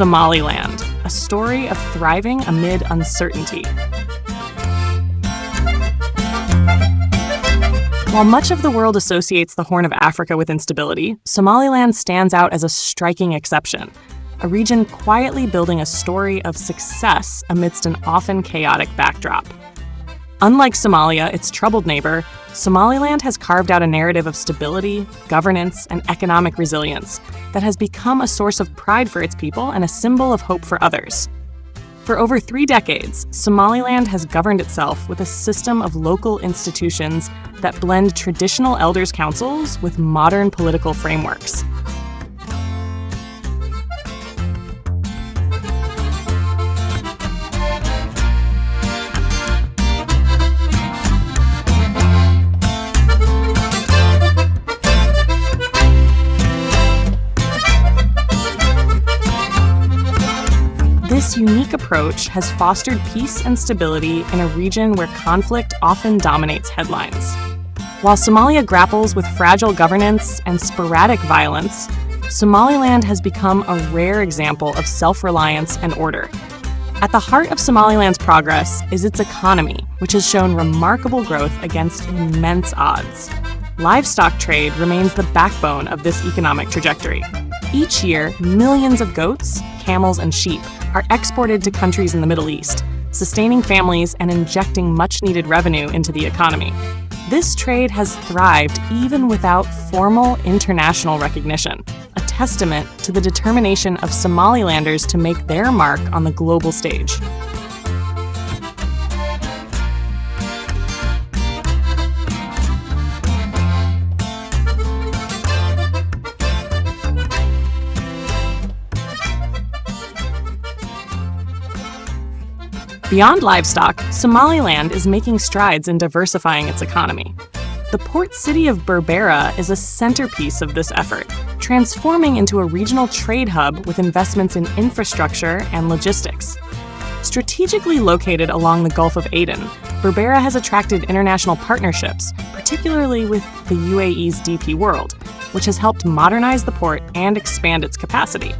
Somaliland, a story of thriving amid uncertainty. While much of the world associates the Horn of Africa with instability, Somaliland stands out as a striking exception, a region quietly building a story of success amidst an often chaotic backdrop. Unlike Somalia, its troubled neighbor, Somaliland has carved out a narrative of stability, governance, and economic resilience that has become a source of pride for its people and a symbol of hope for others. For over 3 decades, Somaliland has governed itself with a system of local institutions that blend traditional elders' councils with modern political frameworks. This unique approach has fostered peace and stability in a region where conflict often dominates headlines. While Somalia grapples with fragile governance and sporadic violence, Somaliland has become a rare example of self-reliance and order. At the heart of Somaliland's progress is its economy, which has shown remarkable growth against immense odds. Livestock trade remains the backbone of this economic trajectory. Each year, millions of goats, camels, and sheep are exported to countries in the Middle East, sustaining families and injecting much-needed revenue into the economy. This trade has thrived even without formal international recognition, a testament to the determination of Somalilanders to make their mark on the global stage. Beyond livestock, Somaliland is making strides in diversifying its economy. The port city of Berbera is a centerpiece of this effort, transforming into a regional trade hub with investments in infrastructure and logistics. Strategically located along the Gulf of Aden, Berbera has attracted international partnerships, particularly with the UAE's DP World, which has helped modernize the port and expand its capacity.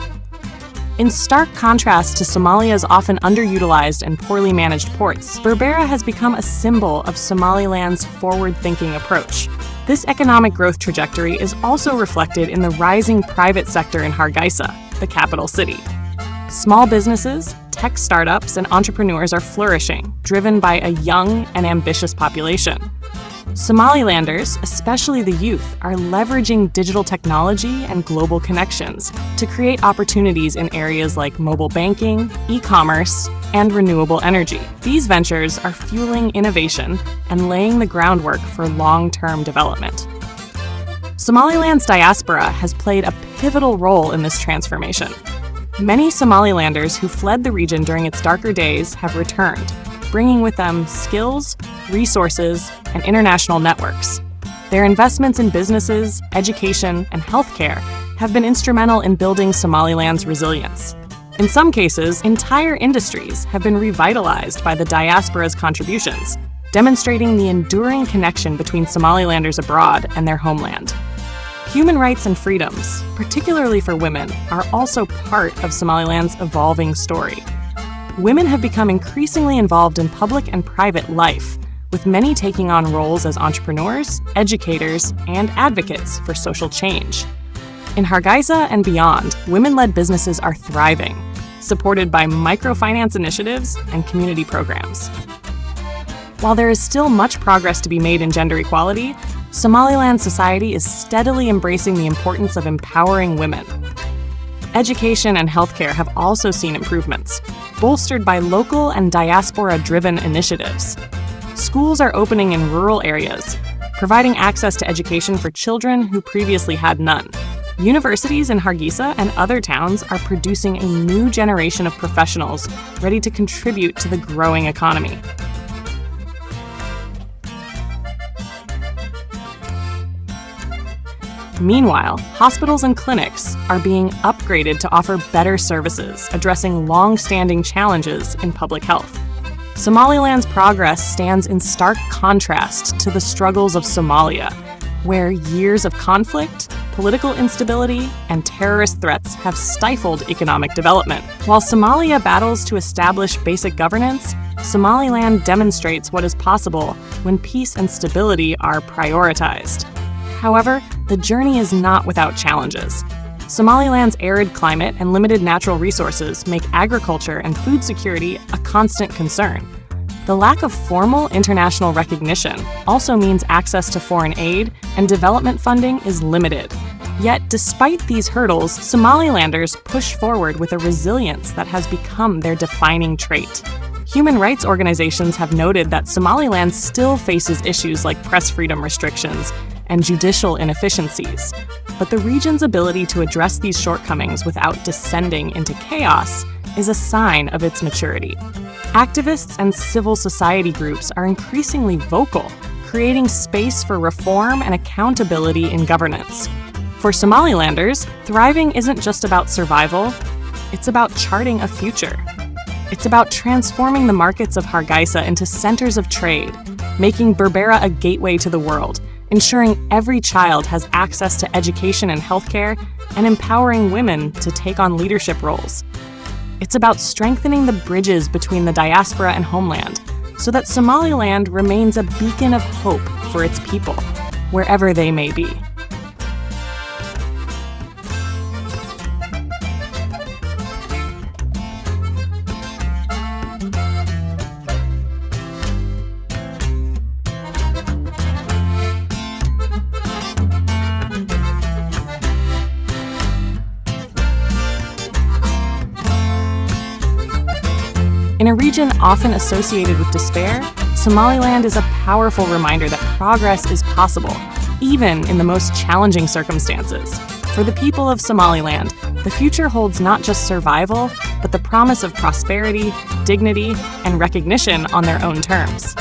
In stark contrast to Somalia's often underutilized and poorly managed ports, Berbera has become a symbol of Somaliland's forward-thinking approach. This economic growth trajectory is also reflected in the rising private sector in Hargeisa, the capital city. Small businesses, tech startups, and entrepreneurs are flourishing, driven by a young and ambitious population. Somalilanders, especially the youth, are leveraging digital technology and global connections to create opportunities in areas like mobile banking, e-commerce, and renewable energy. These ventures are fueling innovation and laying the groundwork for long-term development. Somaliland's diaspora has played a pivotal role in this transformation. Many Somalilanders who fled the region during its darker days have returned, bringing with them skills, resources, and international networks. Their investments in businesses, education, and healthcare have been instrumental in building Somaliland's resilience. In some cases, entire industries have been revitalized by the diaspora's contributions, demonstrating the enduring connection between Somalilanders abroad and their homeland. Human rights and freedoms, particularly for women, are also part of Somaliland's evolving story. Women have become increasingly involved in public and private life, with many taking on roles as entrepreneurs, educators, and advocates for social change. In Hargeisa and beyond, women-led businesses are thriving, supported by microfinance initiatives and community programs. While there is still much progress to be made in gender equality, Somaliland society is steadily embracing the importance of empowering women. Education and healthcare have also seen improvements, bolstered by local and diaspora-driven initiatives. Schools are opening in rural areas, providing access to education for children who previously had none. Universities in Hargeisa and other towns are producing a new generation of professionals ready to contribute to the growing economy. Meanwhile, hospitals and clinics are being upgraded to offer better services, addressing long-standing challenges in public health. Somaliland's progress stands in stark contrast to the struggles of Somalia, where years of conflict, political instability, and terrorist threats have stifled economic development. While Somalia battles to establish basic governance, Somaliland demonstrates what is possible when peace and stability are prioritized. However, the journey is not without challenges. Somaliland's arid climate and limited natural resources make agriculture and food security a constant concern. The lack of formal international recognition also means access to foreign aid and development funding is limited. Yet, despite these hurdles, Somalilanders push forward with a resilience that has become their defining trait. Human rights organizations have noted that Somaliland still faces issues like press freedom restrictions and judicial inefficiencies. But the region's ability to address these shortcomings without descending into chaos is a sign of its maturity. Activists and civil society groups are increasingly vocal, creating space for reform and accountability in governance. For Somalilanders, thriving isn't just about survival, it's about charting a future. It's about transforming the markets of Hargeisa into centers of trade, making Berbera a gateway to the world, ensuring every child has access to education and healthcare, and empowering women to take on leadership roles. It's about strengthening the bridges between the diaspora and homeland, so that Somaliland remains a beacon of hope for its people, wherever they may be. In a region often associated with despair, Somaliland is a powerful reminder that progress is possible, even in the most challenging circumstances. For the people of Somaliland, the future holds not just survival, but the promise of prosperity, dignity, and recognition on their own terms.